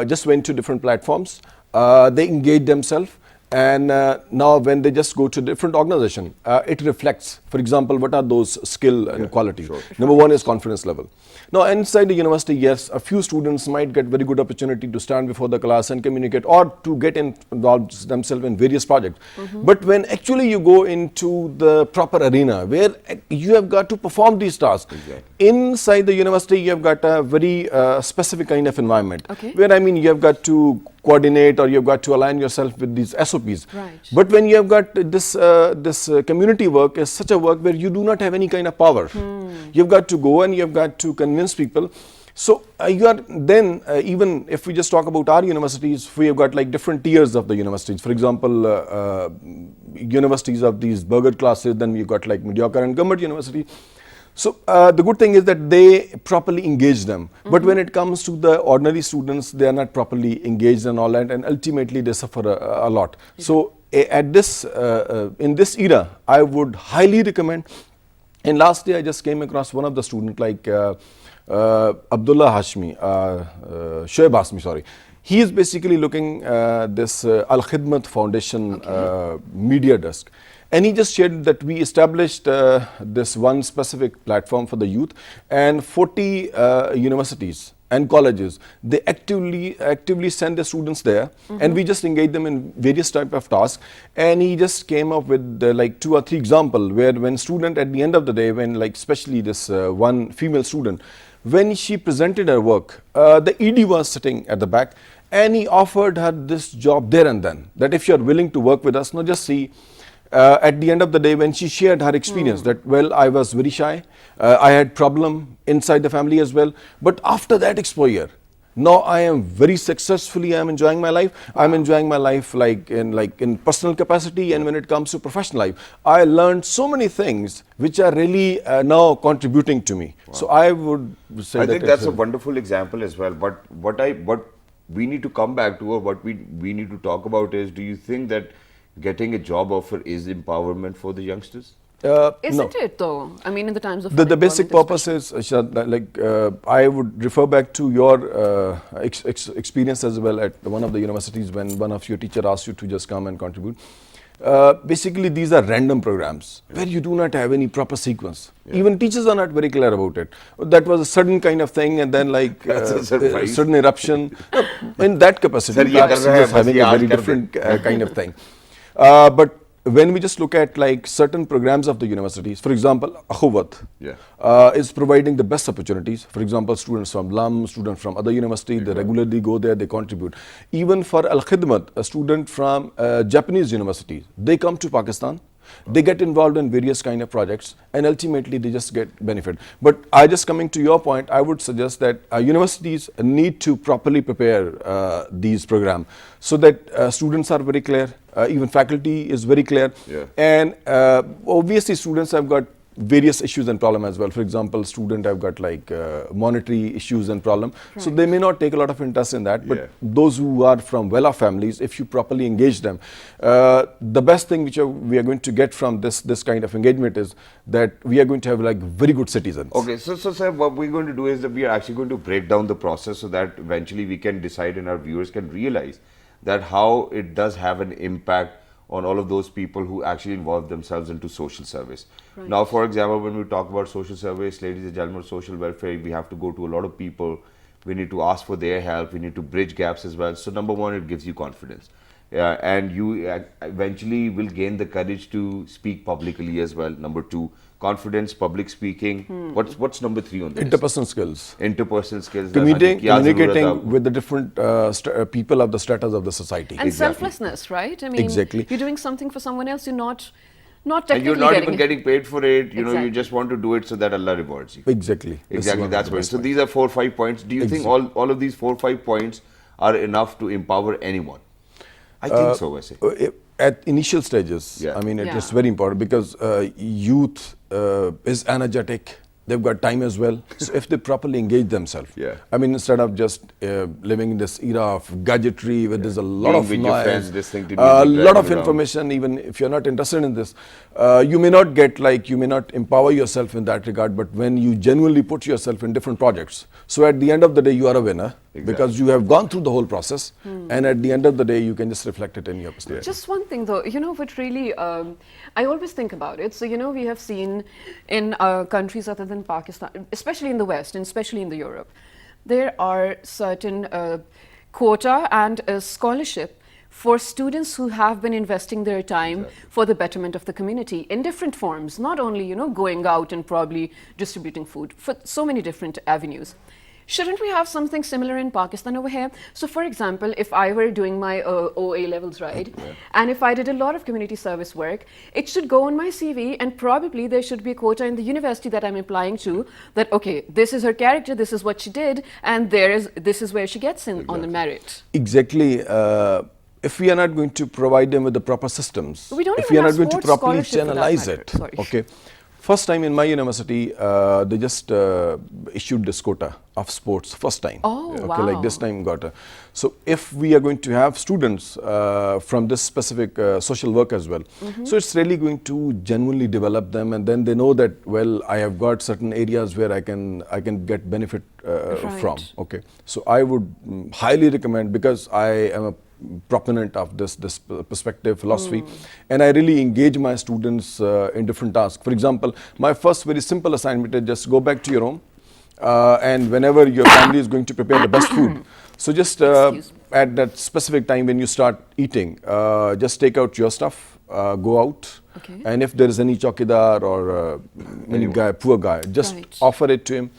[SPEAKER 5] just went to different platforms, they engaged themselves. And now when they just go to different organization, it reflects, for example, what are those skill and qualities.
[SPEAKER 2] Sure.
[SPEAKER 5] Number one is confidence level. Now inside the university, yes, a few students might get very good opportunity to stand before the class and communicate or to get involved themselves in various projects. But when actually you go into the proper arena where you have got to perform these tasks,
[SPEAKER 2] Exactly.
[SPEAKER 5] inside the university you have got a very specific kind of environment,
[SPEAKER 1] Okay.
[SPEAKER 5] where you have got to coordinate or you've got to align yourself with these SOPs.
[SPEAKER 1] Right.
[SPEAKER 5] But when you have got this community work is such a work where you do not have any kind of power. You've got to go and you've got to convince people. So you are then, even if we just talk about our universities, we have got like different tiers of the universities. For example, universities of these burger classes, then we've got like mediocre and government university. So the good thing is that they properly engage them. But when it comes to the ordinary students, they are not properly engaged and all that, and ultimately they suffer a lot. So at this, in this era, I would highly recommend. And last day I just came across one of the students like Abdullah Hashmi, Shoaib Hashmi, sorry. He is basically looking this Al Khidmat Foundation media desk. And he just shared that we established this one specific platform for the youth, and 40 universities and colleges, they actively send the students there, and we just engage them in various type of tasks. And he just came up with like 2 or 3 examples where when student at the end of the day, when like especially this one female student, when she presented her work, the ED was sitting at the back And he offered her this job there and then, that if you're willing to work with us, now just see, at the end of the day, when she shared her experience, that, well, I was very shy, I had problem inside the family as well, but after that exposure, now I am very successfully, I am enjoying my life. I'm enjoying my life like in personal capacity, and when it comes to professional life, I learned so many things which are really now contributing to me. So I would say
[SPEAKER 2] I
[SPEAKER 5] that
[SPEAKER 2] think that's a wonderful example as well. But what we need to come back to, or what we need to talk about is, do you think that getting a job offer is empowerment for the youngsters?
[SPEAKER 1] Isn't it though? I mean, in the times of
[SPEAKER 5] The basic
[SPEAKER 1] unemployment
[SPEAKER 5] purpose is, I would refer back to your experience as well at one of the universities when one of your teacher asked you to just come and contribute. Basically, these are random programs where you do not have any proper sequence. Even teachers are not very clear about it. That was a sudden kind of thing, and then like
[SPEAKER 2] That's a surprise.
[SPEAKER 5] sudden eruption. In that capacity,
[SPEAKER 2] Sir, ये कर रहा है,
[SPEAKER 5] is having
[SPEAKER 2] बस ये
[SPEAKER 5] a
[SPEAKER 2] आज
[SPEAKER 5] very
[SPEAKER 2] कर दे.
[SPEAKER 5] different kind of thing. But when we just look at like certain programs of the universities, for example, Akhuwat is providing the best opportunities. For example, students from LAM, students from other universities, they regularly go there, they contribute. Even for Al Khidmat, a student from Japanese universities, they come to Pakistan. They get involved in various kind of projects, and ultimately they just get benefit. But I just coming to your point, I would suggest that universities need to properly prepare these programs so that students are very clear, even faculty is very clear, and obviously students have got various issues and problem as well. For example, student have got like monetary issues and problem, so they may not take a lot of interest in that, but those who are from well-off families, if you properly engage them, the best thing which we are going to get from this kind of engagement is that we are going to have like very good citizens.
[SPEAKER 2] Okay, so sir, what we're going to do is that we are actually going to break down the process so that eventually we can decide and our viewers can realize that how it does have an impact on all of those people who actually involve themselves into social service.
[SPEAKER 1] Right.
[SPEAKER 2] Now, for example, when we talk about social service, ladies and gentlemen, social welfare, we have to go to a lot of people. We need to ask for their help. We need to bridge gaps as well. So number one, it gives you confidence. And you eventually will gain the courage to speak publicly as well. Number two, confidence, public speaking. What's number three on this?
[SPEAKER 5] Interpersonal skills.
[SPEAKER 2] Interpersonal skills.
[SPEAKER 5] Communicating with the different people of the stratas of the society.
[SPEAKER 1] and selflessness, right? I mean,
[SPEAKER 5] Exactly.
[SPEAKER 1] you're doing something for someone else. You're not
[SPEAKER 2] And
[SPEAKER 1] technically
[SPEAKER 2] you're not
[SPEAKER 1] getting
[SPEAKER 2] even
[SPEAKER 1] it.
[SPEAKER 2] getting paid for it. You know, you
[SPEAKER 1] Exactly.
[SPEAKER 2] just want to do it so that Allah rewards you.
[SPEAKER 5] Exactly. This is
[SPEAKER 2] Exactly,
[SPEAKER 5] one of
[SPEAKER 2] that's
[SPEAKER 5] the
[SPEAKER 2] right.
[SPEAKER 5] best
[SPEAKER 2] So
[SPEAKER 5] points.
[SPEAKER 2] these are 4 or 5 points. Do you think all of these 4 or 5 points are enough to empower anyone? I think so, Vaise.
[SPEAKER 5] At initial stages,
[SPEAKER 2] Yeah.
[SPEAKER 5] I mean, it
[SPEAKER 1] Yeah.
[SPEAKER 5] is very important because youth is energetic. They've got time as well. So if they properly engage themselves, I mean, instead of just living in this era of gadgetry where there's a lot
[SPEAKER 2] Being
[SPEAKER 5] of
[SPEAKER 2] with your
[SPEAKER 5] noise,
[SPEAKER 2] friends, listening to
[SPEAKER 5] a
[SPEAKER 2] music,
[SPEAKER 5] lot of
[SPEAKER 2] driving around.
[SPEAKER 5] information, even if you're not interested in this, you may not get like, you may not empower yourself in that regard, but when you genuinely put yourself in different projects, so at the end of the day, you are a winner because you have gone through the whole process, and at the end of the day, you can just reflect it in your personality.
[SPEAKER 1] Just one thing though, you know what really, I always think about it. So, you know, we have seen in countries other than Pakistan, especially in the West and especially in the Europe, there are certain quota and a scholarship for students who have been investing their time for the betterment of the community in different forms, not only, you know, going out and probably distributing food, for so many different avenues. Shouldn't we have something similar in Pakistan over here? So for example, if I were doing my OA levels, right, and if I did a lot of community service work, it should go on my CV, and probably there should be a quota in the university that I'm applying to that, okay, this is her character, this is what she did, and this is where she gets in on the merit.
[SPEAKER 5] Exactly. If we are not going to provide them with the proper systems,
[SPEAKER 1] We don't
[SPEAKER 5] if
[SPEAKER 1] even
[SPEAKER 5] we are
[SPEAKER 1] have
[SPEAKER 5] not going to
[SPEAKER 1] sports
[SPEAKER 5] properly
[SPEAKER 1] scholarship for that
[SPEAKER 5] channelize
[SPEAKER 1] matter.
[SPEAKER 5] it,
[SPEAKER 1] Sorry.
[SPEAKER 5] okay. First time in my university, they just issued this quota of sports. First time.
[SPEAKER 1] Oh,
[SPEAKER 5] okay,
[SPEAKER 1] wow.
[SPEAKER 5] like this time got a. So if we are going to have students from this specific social work as well, so it's really going to genuinely develop them, and then they know that, well, I have got certain areas where I can get benefit from. Okay, so I would highly recommend, because I am a proponent of this perspective philosophy, and I really engage my students in different tasks. For example, my first very simple assignment is just go back to your home, and whenever your family is going to prepare the best food, so just at that specific time when you start eating, just take out your stuff, go out, and if there is any chowkidar or any guy, poor guy, just offer it to him,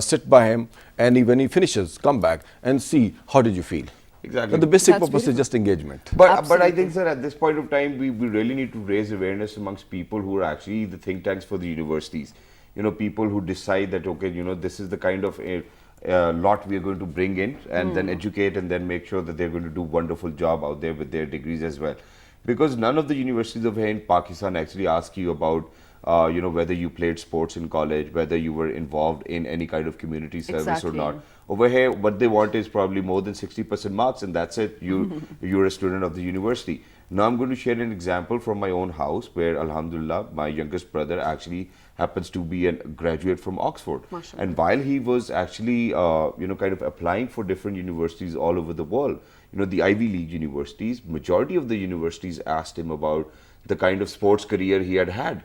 [SPEAKER 5] sit by him, and when he finishes, come back and see how did you feel.
[SPEAKER 2] Exactly.
[SPEAKER 5] The basic
[SPEAKER 1] That's
[SPEAKER 5] purpose is
[SPEAKER 1] beautiful.
[SPEAKER 5] just engagement.
[SPEAKER 2] But I
[SPEAKER 1] Absolutely.
[SPEAKER 2] think, sir, at this point of time, we really need to raise awareness amongst people who are actually the think tanks for the universities. You know, people who decide that, okay, you know, this is the kind of lot we are going to bring in, and then educate, and then make sure that they're going to do wonderful job out there with their degrees as well. Because none of the universities over here in Pakistan actually ask you about, you know, whether you played sports in college, whether you were involved in any kind of community service or
[SPEAKER 1] Exactly.
[SPEAKER 2] not. Over here, what they want is probably more than 60% marks, and that's it. You're a student of the university. Now I'm going to share an example from my own house, where Alhamdulillah, my youngest brother actually happens to be a graduate from Oxford.
[SPEAKER 1] Mashallah.
[SPEAKER 2] And while he was actually, you know, kind of applying for different universities all over the world, you know, the Ivy League universities, majority of the universities asked him about the kind of sports career he had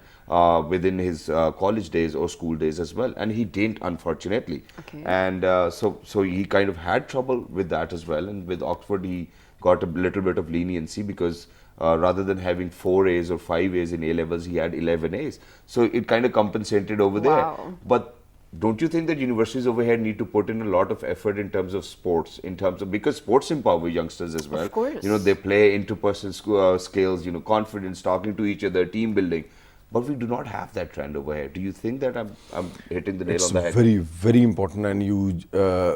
[SPEAKER 2] within his college days or school days as well, and he didn't, unfortunately.
[SPEAKER 1] Okay.
[SPEAKER 2] And so he kind of had trouble with that as well. And with Oxford, he got a little bit of leniency, because rather than having 4 A's or 5 A's in A levels, he had 11 A's. So it kind of compensated over there.
[SPEAKER 1] Wow.
[SPEAKER 2] But don't you think that universities over here need to put in a lot of effort in terms of sports, in terms of, because sports empower youngsters as well.
[SPEAKER 1] Of course.
[SPEAKER 2] You know, they play interpersonal skills, you know, confidence, talking to each other, team building. But we do not have that trend over here. Do you think that I'm hitting the nail
[SPEAKER 5] It's
[SPEAKER 2] on the head?
[SPEAKER 5] very, very important, and you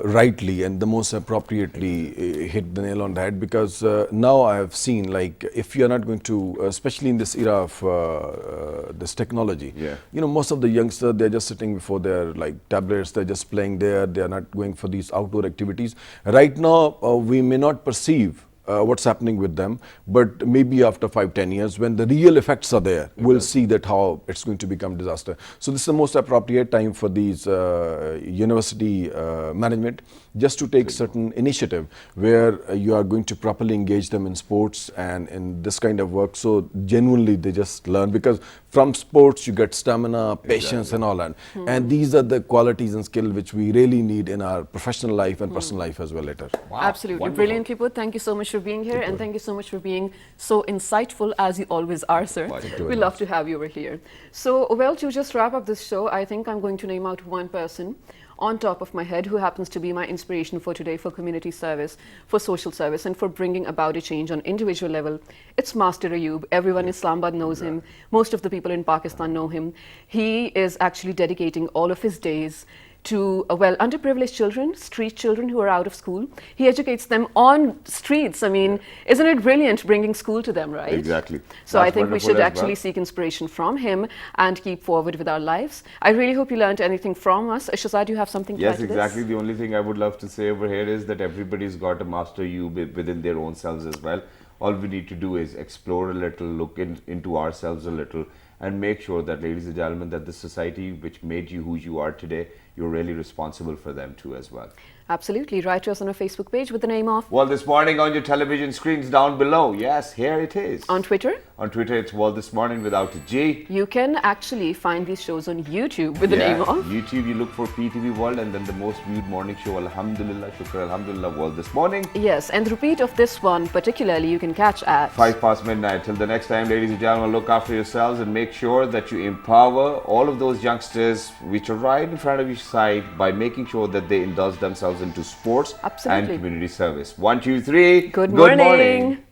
[SPEAKER 5] rightly and the most appropriately hit the nail on the head, because now I have seen, like, if you are not going to, especially in this era of this technology,
[SPEAKER 2] Yeah.
[SPEAKER 5] you know, most of the youngsters, they're just sitting before their like tablets, they're just playing there, they're not going for these outdoor activities. Right now, we may not perceive what's happening with them, but maybe after 5-10 years, when the real effects are there, we'll see that how it's going to become disaster. So this is the most appropriate time for these university management just to take certain initiative where you are going to properly engage them in sports and in this kind of work, so genuinely they just learn, because from sports you get stamina, patience and all that, and these are the qualities and skill which we really need in our professional life and personal life as well later.
[SPEAKER 1] Absolutely.
[SPEAKER 2] Wonderful.
[SPEAKER 1] Brilliantly put. Thank you so much for being here, and thank you so much for being so insightful, as you always are, sir.
[SPEAKER 2] Thank you
[SPEAKER 1] We love to have you over here. So, well, to just wrap up this show, I think I'm going to name out one person on top of my head who happens to be my inspiration for today, for community service, for social service, and for bringing about a change on individual level. It's Master Ayub. Everyone in Islamabad knows him. Most of the people in Pakistan know him. He is actually dedicating all of his days to, well, underprivileged children, street children who are out of school. He educates them on streets. I mean, isn't it brilliant bringing school to them, right?
[SPEAKER 2] Exactly.
[SPEAKER 1] So I
[SPEAKER 2] That's
[SPEAKER 1] think we
[SPEAKER 2] wonderful
[SPEAKER 1] should
[SPEAKER 2] as
[SPEAKER 1] actually
[SPEAKER 2] well.
[SPEAKER 1] seek inspiration from him and keep forward with our lives. I really hope you learned anything from us. Shazad, you have something to
[SPEAKER 2] Yes,
[SPEAKER 1] add to
[SPEAKER 2] exactly.
[SPEAKER 1] this?
[SPEAKER 2] The only thing I would love to say over here is that everybody's got a master you within their own selves as well. All we need to do is explore a little, look into ourselves a little, and make sure that, ladies and gentlemen, that the society which made you who you are today, you're really responsible for them too as well.
[SPEAKER 1] Absolutely. Write to us on our Facebook page with the name of,
[SPEAKER 2] Well, this morning on your television screens down below. Yes, here it is.
[SPEAKER 1] on Twitter.
[SPEAKER 2] On Twitter, it's World This Morning without a G.
[SPEAKER 1] You can actually find these shows on YouTube with the name of.
[SPEAKER 2] YouTube, you look for PTV World, and then the most viewed morning show, Alhamdulillah, Shukr Alhamdulillah, World This Morning.
[SPEAKER 1] Yes, and the repeat of this one particularly you can catch at
[SPEAKER 2] 5 past midnight. Till the next time, ladies and gentlemen, look after yourselves and make sure that you empower all of those youngsters which are right in front of your side by making sure that they indulge themselves into sports
[SPEAKER 1] Absolutely.
[SPEAKER 2] and community service. 1, 2, 3.
[SPEAKER 1] Good morning.